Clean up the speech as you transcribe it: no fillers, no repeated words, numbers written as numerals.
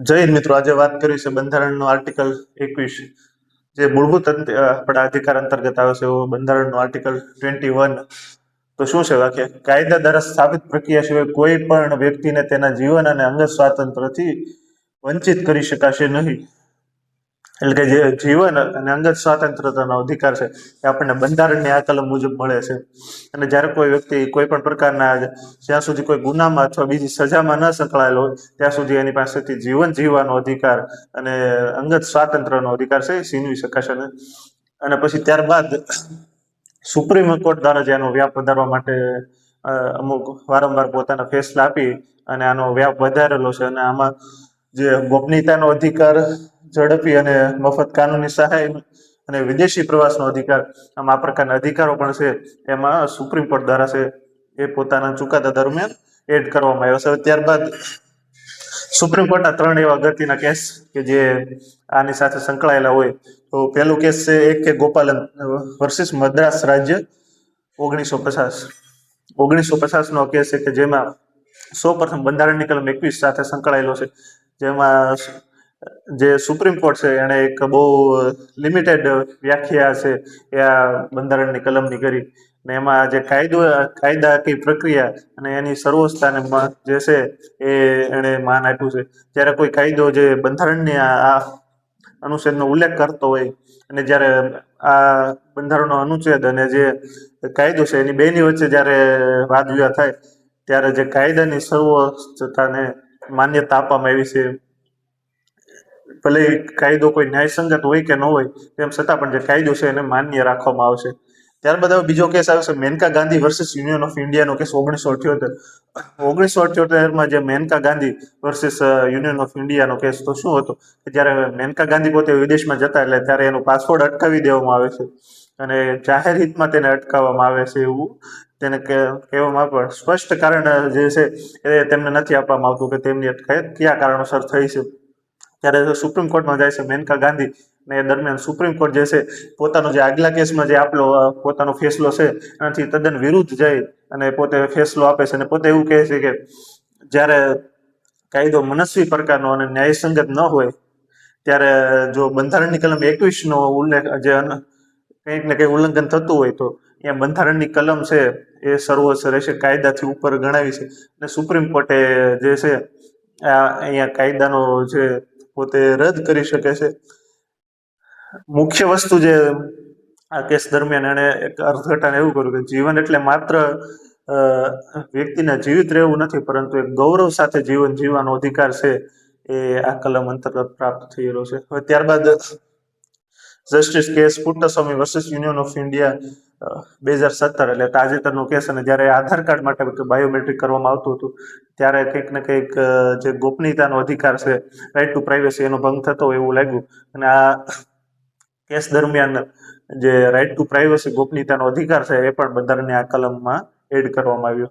જય હિન્દ મિત્રો, આજે વાત કરી છે બંધારણનો આર્ટિકલ 21, જે મૂળભૂત આપણા અધિકાર અંતર્ગત આવે છે એવો બંધારણનો આર્ટિકલ 21. તો શું છે વાક્ય? કાયદા દ્વારા સ્થાપિત પ્રક્રિયા સિવાય કોઈ પણ વ્યક્તિને તેના જીવન અને અંગત સ્વાતંત્ર્યથી વંચિત કરી શકાશે નહીં. એટલે કે જે જીવન અને અંગત સ્વાતંત્રતાનો અધિકાર છે એ આપણને બંધારણની આ કલમ મુજબ મળે છે. અને જ્યારે કોઈ વ્યક્તિ કોઈ પણ પ્રકારના, જ્યાં સુધી કોઈ ગુનામાં અથવા બીજી સજામાં ન સંકળાયેલો હોય ત્યાં સુધી એની પાસેથી જીવન જીવવાનો અધિકાર અને અંગત સ્વાતંત્ર્યનો અધિકાર છે એ છીનવી શકાશે નહીં. અને પછી ત્યારબાદ સુપ્રીમ કોર્ટ દ્વારા જેનો વ્યાપ વધારવા માટે અમુક વારંવાર પોતાના ફેસલા આપી અને આનો વ્યાપ વધારેલો છે. અને આમાં જે ગોપનીયતાનો અધિકાર, ઝડપી અને મફત કાનૂની સહાય અને વિદેશી પ્રવાસનો અધિકાર, આમ આ પ્રકારના અધિકારો પણ છે એમાં સુપ્રીમ કોર્ટ દ્વારા છે એ પોતાના ચુકાદા દરમિયાન એડ કરવામાં આવ્યો છે. ત્યારબાદ સુપ્રીમ કોર્ટના 3 એવા અગત્યના કેસ કે જે આની સાથે સંકળાયેલા હોય. તો પહેલું કેસ છે એક કે ગોપાલન વર્સિસ મદ્રાસ રાજ્ય 1950 નો કેસ છે કે જેમાં સૌપ્રથમ બંધારણની કલમ 21 સાથે સંકળાયેલો છે. જેમાં જે સુપ્રીમ કોર્ટ છે એને એક બહુ લિમિટેડ વ્યાખ્યા છે એ આ બંધારણની કલમની કરી. ને એમાં જે કાયદાકીય પ્રક્રિયા અને એની સર્વોચ્ચતાને જે છે એ એને માન આપ્યું છે. જ્યારે કોઈ કાયદો જે બંધારણની આ અનુચ્છેદનો ઉલ્લેખ કરતો હોય અને જ્યારે આ બંધારણનો અનુચ્છેદ અને જે કાયદો છે એની બેની વચ્ચે જ્યારે વાદ વિવાદ થાય ત્યારે જે કાયદાની સર્વોચ્ચતાને માન્યતા આપવામાં આવી છે. ભલે કાયદો કોઈ ન્યાયસંગત હોય કે ન હોય તેમ છતાં પણ જે કાયદો છે એને માન્ય રાખવામાં આવશે. ત્યારબાદ હવે બીજો કેસ આવે છે Maneka Gandhi versus union of ઇન્ડિયાનો કેસ 1978. જે Maneka Gandhi versus union of ઇન્ડિયાનો કેસ, તો શું હતો કે જ્યારે મેનકા ગાંધી પોતે વિદેશમાં જતા એટલે ત્યારે એનો પાસપોર્ટ અટકાવી દેવામાં આવે છે અને જાહેર હિતમાં તેને અટકાવવામાં આવે છે એવું તેને કહેવામાં આવે. સ્પષ્ટ કારણ જે છે એ તેમને નથી આપવામાં આવતું કે તેમની અટકાયત કયા કારણોસર થઈ છે. ત્યારે સુપ્રીમ કોર્ટમાં જાય છે મેનકા ગાંધી, ને એ દરમિયાન સુપ્રીમ કોર્ટ જે છે પોતાનો જે આગલા કેસમાં જે આપેલો પોતાનો ફેસલો છે એનાથી તદ્દન વિરુદ્ધ જાય અને પોતે ફેસલો આપે છે. અને પોતે એવું કહે છે કે જ્યારે કાયદો મનસ્વી પ્રકારનો અને ન્યાયસંગત ન હોય ત્યારે જો બંધારણની કલમ 21 નો ઉલ્લેખ જે કંઈક ને કંઈક ઉલ્લંઘન થતું હોય તો અહીંયા બંધારણની કલમ છે એ સર્વોચ્ચ રહેશે, કાયદાથી ઉપર ગણાવી છે. અને સુપ્રીમ કોર્ટે જે છે અહીંયા કાયદાનો જે પોતે રદ કરી શકે છે. મુખ્ય વસ્તુ જે આ કેસ દરમિયાન એને એક અર્થઘટન એવું કર્યું કે જીવન એટલે માત્ર વ્યક્તિને જીવિત રહેવું નથી, પરંતુ એક ગૌરવ સાથે જીવન જીવવાનો અધિકાર છે એ આ કલમ અંતર્ગત પ્રાપ્ત થયેલો છે. હવે ત્યારબાદ justice case Puttaswamy versus union of India 2017, એટલે તાજેતરનો કેસ. અને જ્યારે આધાર કાર્ડ માટે બાયોમેટ્રિક કરવામાં આવતું હતું ત્યારે કંઈક ને કંઈક જે ગોપનીયતાનો અધિકાર છે, રાઇટ ટુ પ્રાઇવસી, એનો ભંગ થતો હોય એવું લાગ્યું. અને આ કેસ દરમિયાન જે રાઇટ ટુ પ્રાઇવસી, ગોપનીયતાનો અધિકાર છે એ પણ બંધારણની આ કલમમાં એડ કરવામાં આવ્યો.